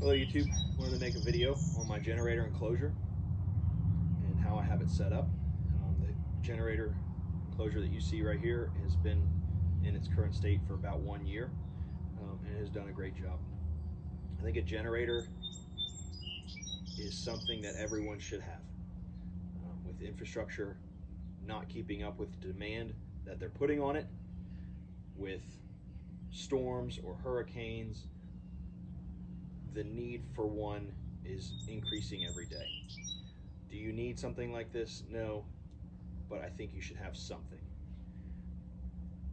Hello YouTube, wanted to make a video on my generator enclosure and how I have it set up. The generator enclosure that you see right here has been in its current state for about 1 year and it has done a great job. I think a generator is something that everyone should have. With infrastructure not keeping up with the demand that they're putting on it, with storms or hurricanes, the need for one is increasing every day. Do you need something like this? No, but I think you should have something.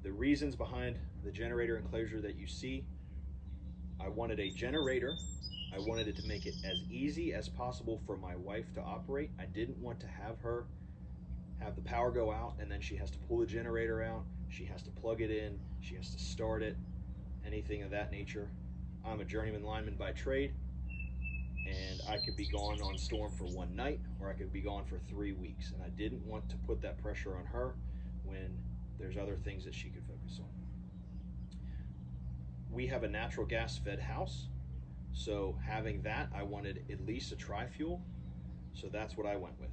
The reasons behind the generator enclosure that you see, I wanted a generator. I wanted it to make it as easy as possible for my wife to operate. I didn't want to have her have the power go out and then she has to pull the generator out, she has to plug it in, she has to start it, anything of that nature. I'm a journeyman lineman by trade, and I could be gone on storm for 1 night or I could be gone for 3 weeks, and I didn't want to put that pressure on her when there's other things that she could focus on. We have a natural gas fed house, so having that, I wanted at least a tri-fuel, so that's what I went with.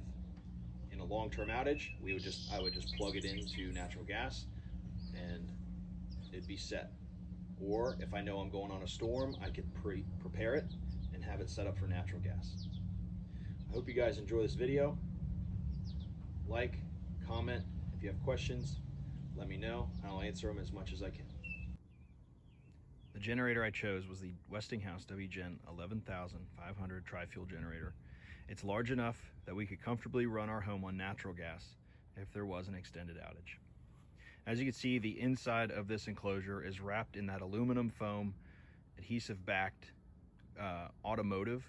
In a long-term outage, I would just plug it into natural gas and it'd be set. Or if I know I'm going on a storm, I could prepare it and have it set up for natural gas. I hope you guys enjoy this video. Like, comment. If you have questions, let me know. I'll answer them as much as I can. The generator I chose was the Westinghouse Wgen11500 tri-fuel generator. It's large enough that we could comfortably run our home on natural gas if there was an extended outage. As you can see, the inside of this enclosure is wrapped in that aluminum foam adhesive backed automotive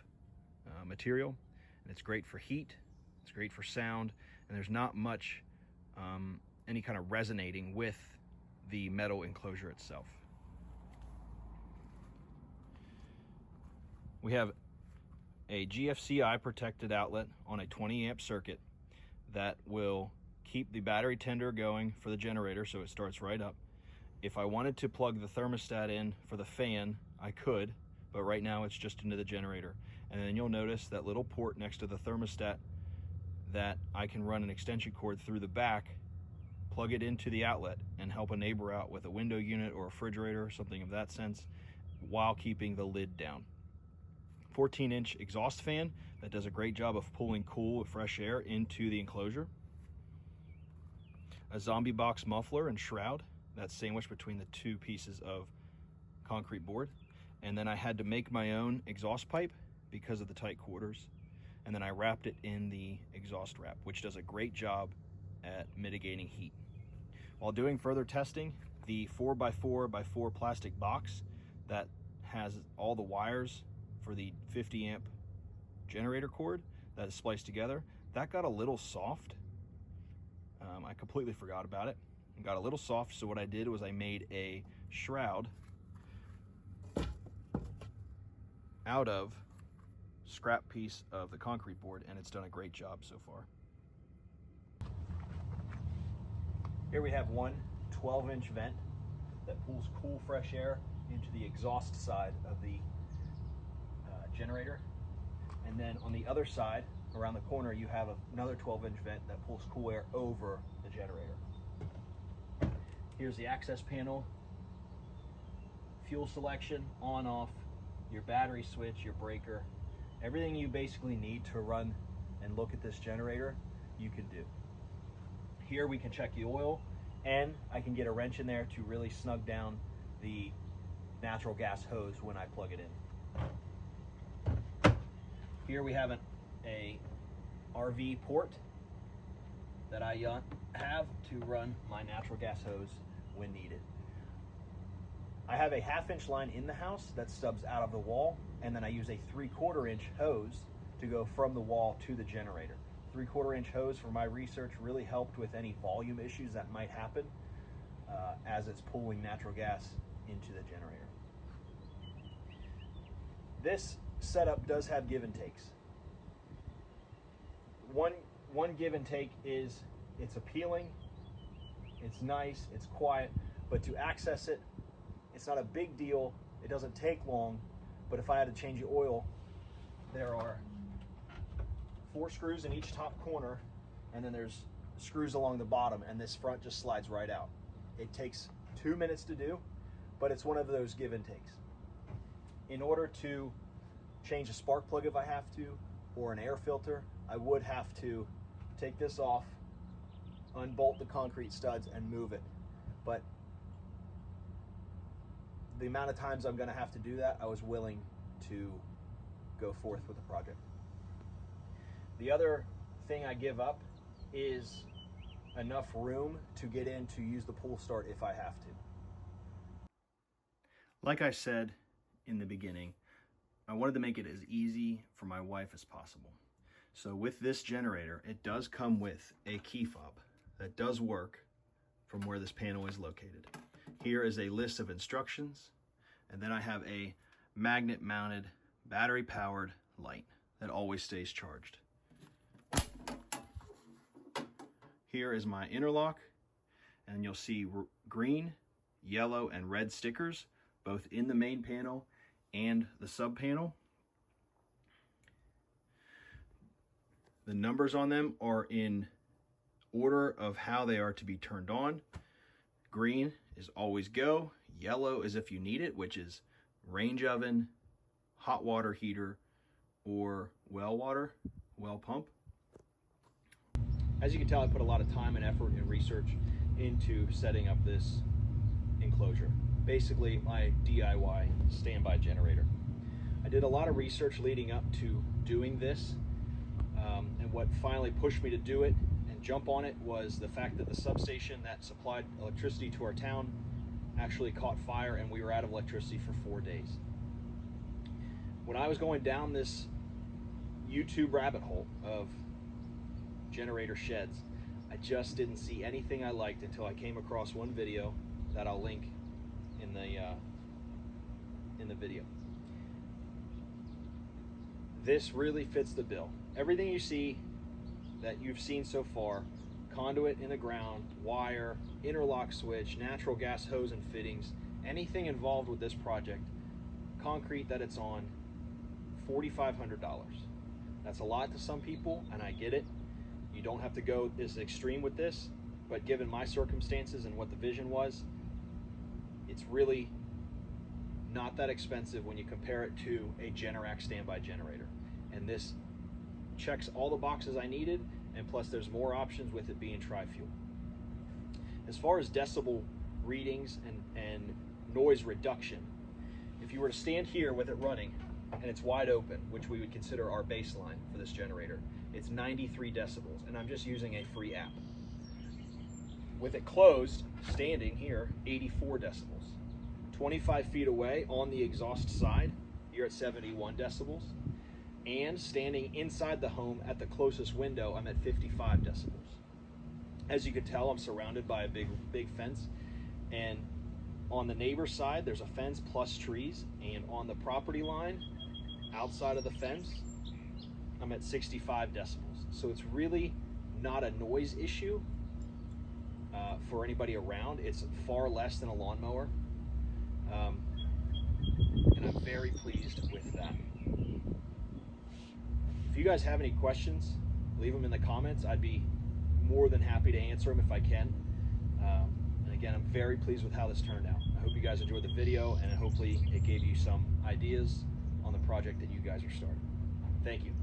material, and it's great for heat, it's great for sound, and there's not much any kind of resonating with the metal enclosure itself. We have a GFCI protected outlet on a 20 amp circuit that will keep the battery tender going for the generator so it starts right up. If I wanted to plug the thermostat in for the fan, I could, but right now it's just into the generator. And then you'll notice that little port next to the thermostat that I can run an extension cord through the back, plug it into the outlet, and help a neighbor out with a window unit or a refrigerator or something of that sense while keeping the lid down. 14-inch exhaust fan that does a great job of pulling cool, fresh air into the enclosure. A zombie box muffler and shroud that's sandwiched between the two pieces of concrete board. And then I had to make my own exhaust pipe because of the tight quarters. And then I wrapped it in the exhaust wrap, which does a great job at mitigating heat. While doing further testing, the 4x4x4 plastic box that has all the wires for the 50 amp generator cord that is spliced together, that got a little soft. I completely forgot about it. It got a little soft, so what I did was I made a shroud out of scrap piece of the concrete board, and it's done a great job so far. Here we have one 12-inch vent that pulls cool, fresh air into the exhaust side of the generator. And then on the other side, around the corner, you have another 12-inch vent that pulls cool air over the generator. Here's the access panel, fuel selection, on, off, your battery switch, your breaker, everything you basically need to run and look at this generator, you can do. Here we can check the oil, and I can get a wrench in there to really snug down the natural gas hose when I plug it in. Here we have a RV port that I have to run my natural gas hose when needed. I have a 1/2-inch line in the house that stubs out of the wall, and then I use a 3/4 inch hose to go from the wall to the generator. 3/4 inch hose, for my research, really helped with any volume issues that might happen as it's pulling natural gas into the generator. This setup does have give and takes. One give and take is it's appealing, it's nice, it's quiet, but to access it, it's not a big deal. It doesn't take long, But if I had to change the oil, there are 4 screws in each top corner, and then there's screws along the bottom, and this front just slides right out. It takes 2 minutes to do, but it's one of those give and takes. In order to change a spark plug if I have to, or an air filter, I would have to take this off, unbolt the concrete studs, and move it. But the amount of times I'm gonna have to do that, I was willing to go forth with the project. The other thing I give up is enough room to get in to use the pull start if I have to. Like I said in the beginning, I wanted to make it as easy for my wife as possible. So with this generator, it does come with a key fob that does work from where this panel is located. Here is a list of instructions, and then I have a magnet mounted battery powered light that always stays charged. Here is my interlock, and you'll see green, yellow, and red stickers both in the main panel and the sub panel. The numbers on them are in order of how they are to be turned on. Green is always go, yellow is if you need it, which is range oven, hot water heater, or well water, well pump. As you can tell, I put a lot of time and effort and research into setting up this enclosure. Basically, my DIY standby generator. I did a lot of research leading up to doing this, and what finally pushed me to do it and jump on it was the fact that the substation that supplied electricity to our town actually caught fire, and we were out of electricity for 4 days. When I was going down this YouTube rabbit hole of generator sheds, I just didn't see anything I liked until I came across one video that I'll link in the video. This really fits the bill. Everything you see that you've seen so far, conduit in the ground, wire, interlock switch, natural gas hose and fittings, anything involved with this project, concrete that it's on, $4,500. That's a lot to some people, and I get it. You don't have to go this extreme with this, but given my circumstances and what the vision was, it's really not that expensive when you compare it to a Generac standby generator. And this checks all the boxes I needed, and plus there's more options with it being tri-fuel. As far as decibel readings and noise reduction, if you were to stand here with it running and it's wide open, which we would consider our baseline for this generator, it's 93 decibels, and I'm just using a free app. With it closed, standing here, 84 decibels. 25 feet away on the exhaust side, you're at 71 decibels. And standing inside the home at the closest window, I'm at 55 decibels. As you can tell, I'm surrounded by a big fence, and on the neighbor's side, there's a fence plus trees, and on the property line, outside of the fence, I'm at 65 decibels. So it's really not a noise issue for anybody around. It's far less than a lawnmower, and I'm very pleased with that. If you guys have any questions, leave them in the comments. I'd be more than happy to answer them if I can. And again, I'm very pleased with how this turned out. I hope you guys enjoyed the video, and hopefully it gave you some ideas on the project that you guys are starting. Thank you.